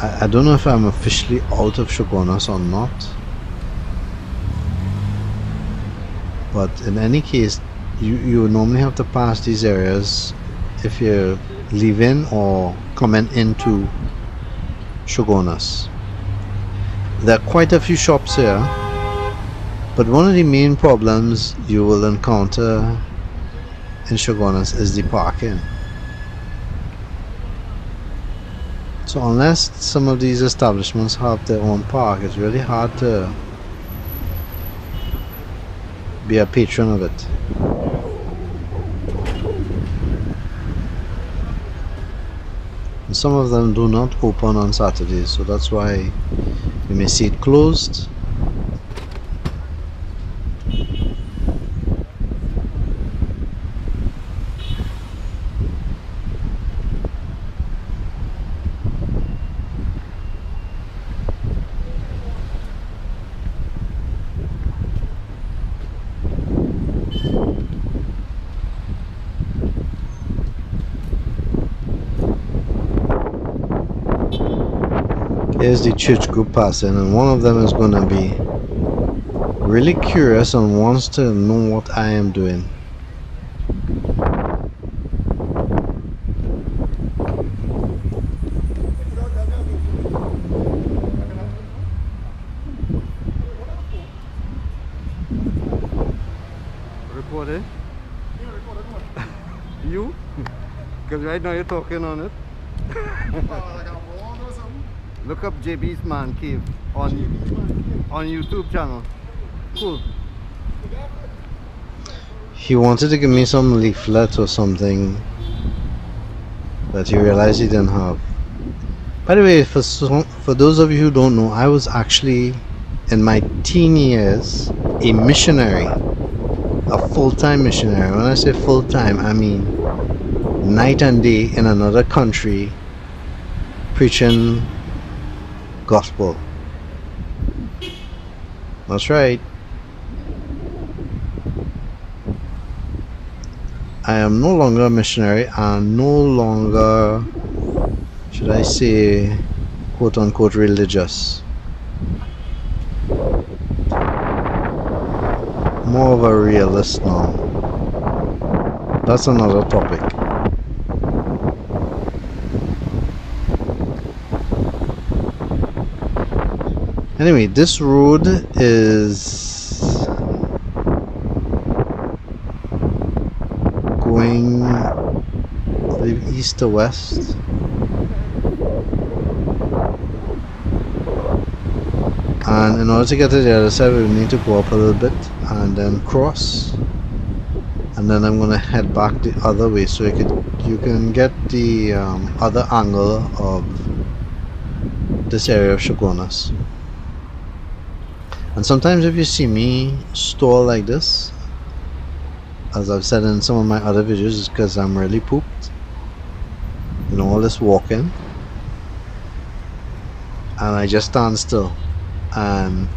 I don't know if I'm officially out of Chaguanas or not, but in any case, you normally have to pass these areas if you're leaving or coming into Chaguanas. There are quite a few shops here, but one of the main problems you will encounter in Chaguanas is the parking. So unless some of these establishments have their own park, it's really hard to be a patron of it. And some of them do not open on Saturdays, so that's why you may see it closed. Here's the church group passing, and one of them is going to be really curious and wants to know what I am doing.
Recording? You? Because right now you're talking on it. Look up JB's Man Cave on YouTube channel. Cool.
He wanted to give me some leaflet or something that he realized he didn't have. By the way, for those of you who don't know, I was actually in my teen years a missionary, a full-time missionary. When I say full-time, I mean night and day in another country, preaching gospel. That's right. I am no longer a missionary and no longer, should I say, quote unquote religious. More of a realist now. That's another topic. Anyway, this road is going, I believe, east to west. And in order to get to the other side, we need to go up a little bit and then cross. And then I'm going to head back the other way so you can get the other angle of this area of Chaguanas. And sometimes if you see me stall like this, as I've said in some of my other videos, it's because I'm really pooped. You know, all this walking, and I just stand still. And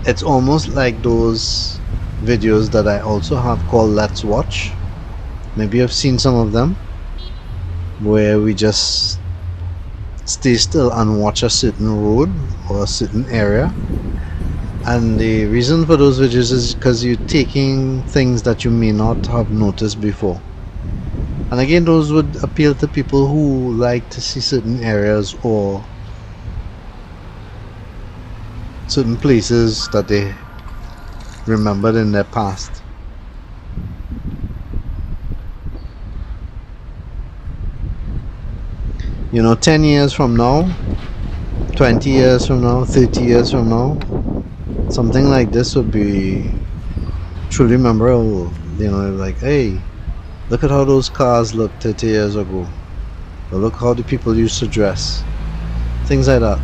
it's almost like those videos that I also have called Let's Watch. Maybe you've seen some of them, where we just stay still and watch a certain road or a certain area. And the reason for those videos is because you're taking things that you may not have noticed before. And again, those would appeal to people who like to see certain areas or certain places that they remembered in their past. You know, 10 years from now, 20 years from now, 30 years from now, something like this would be truly memorable. You know, like, hey, look at how those cars looked 30 years ago. Or look how the people used to dress. Things like that.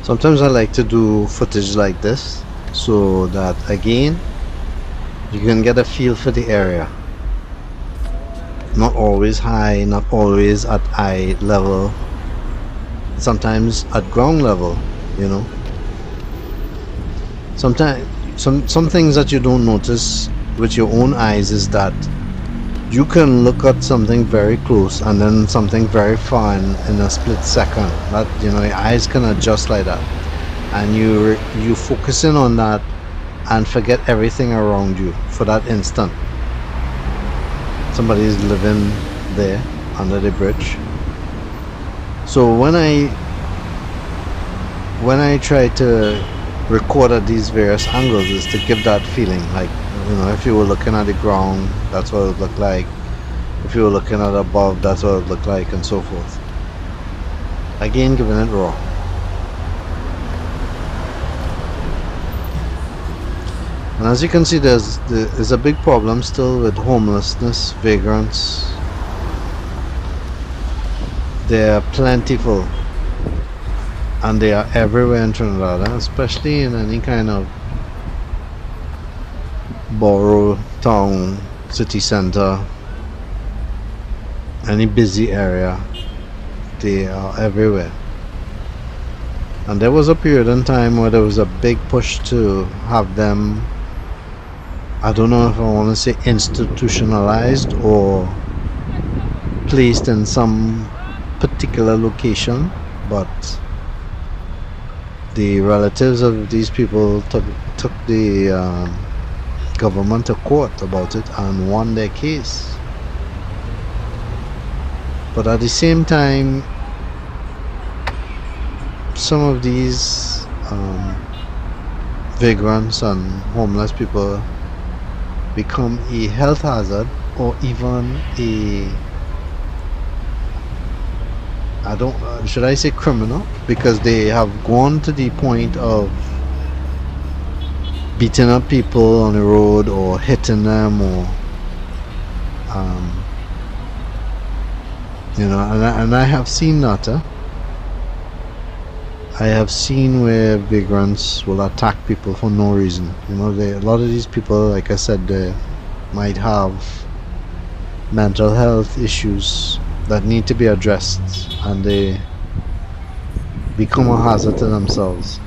Sometimes I like to do footage like this so that again you can get a feel for the area. Not always high, not always at eye level, sometimes at ground level, you know. Sometimes some things that you don't notice with your own eyes is that you can look at something very close and then something very far in a split second. That, you know, your eyes can adjust like that, and you focus in on that and forget everything around you for that instant. Somebody is living there under the bridge. So when I try to record at these various angles is to give that feeling, like, you know, if you were looking at the ground, that's what it would look like. If you were looking at above, that's what it would look like, and so forth. Again, giving it raw. And as you can see, there's a big problem still with homelessness, vagrants. They are plentiful, and they are everywhere in Trinidad, especially in any kind of borough, town, city center, any busy area. They are everywhere. And there was a period in time where there was a big push to have them, I don't know if I want to say institutionalized or placed in some particular location, but the relatives of these people took the government to court about it and won their case. But at the same time, some of these vagrants and homeless people become a health hazard, or even a, should I say criminal, because they have gone to the point of beating up people on the road or hitting them, or you know, and I have seen that. I have seen where vagrants will attack people for no reason. You know, a lot of these people, like I said, they might have mental health issues that need to be addressed, and they become a hazard to themselves.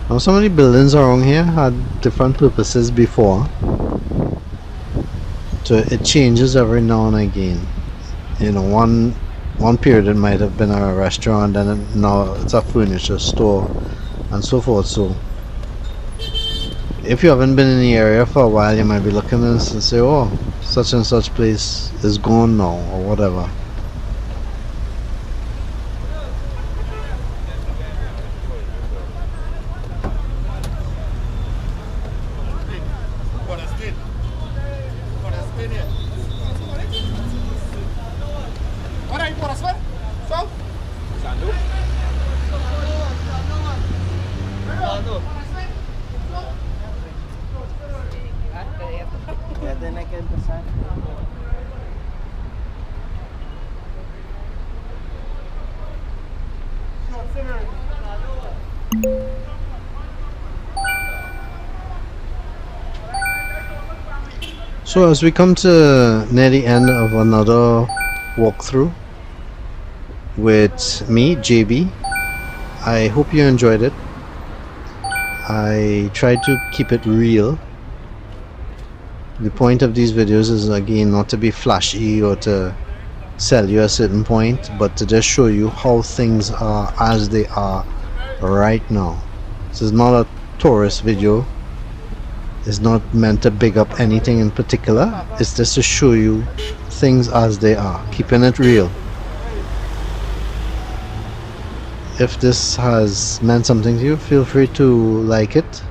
Now, some of the buildings around here had different purposes before, so it changes every now and again. You know, one period it might have been a restaurant, and now it's a furniture store, and so forth. So if you haven't been in the area for a while, you might be looking at this and say, oh, such and such place is gone now, or whatever. So as we come to near the end of another walkthrough with me, JB, I hope you enjoyed it. I tried to keep it real. The point of these videos is again not to be flashy or to sell you a certain point, but to just show you how things are as they are right now. This is not a tourist video. It's not meant to big up anything in particular. It's just to show you things as they are, keeping it real. If this has meant something to you, feel free to like it.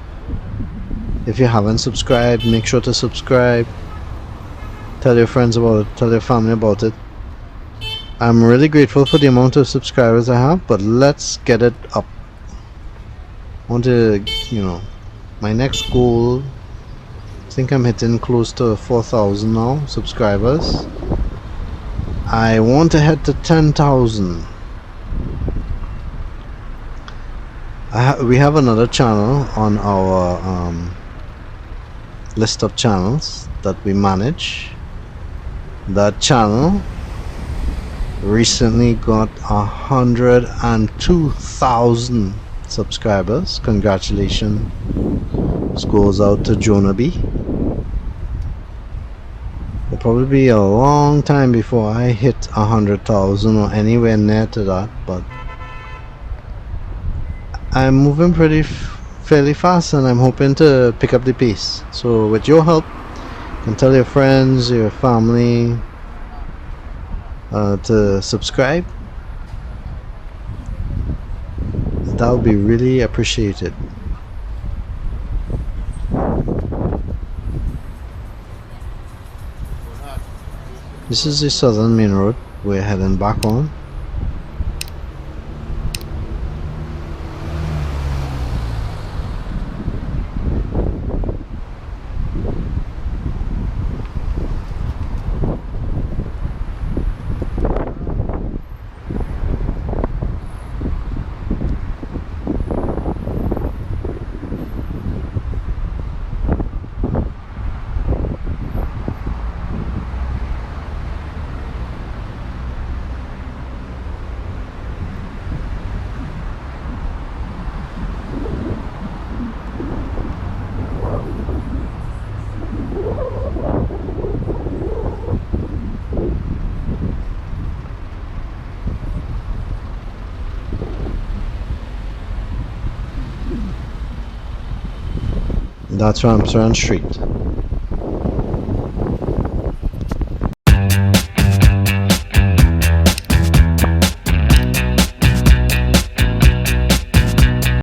If you haven't subscribed, make sure to subscribe. Tell your friends about it, tell your family about it. I'm really grateful for the amount of subscribers I have, but let's get it up. I want to, my next goal, I think I'm hitting close to 4,000 now, subscribers. I want to head to 10,000. We have another channel on our list of channels that we manage. That channel recently got 102,000 subscribers. Congratulations. This goes out to Jonah B. It'll probably be a long time before I hit 100,000 or anywhere near to that, but I'm moving fairly fast, and I'm hoping to pick up the pace. So with your help, you can tell your friends, your family to subscribe. That would be really appreciated. This is the Southern Main Road we're heading back on. That's Ramsaran Street.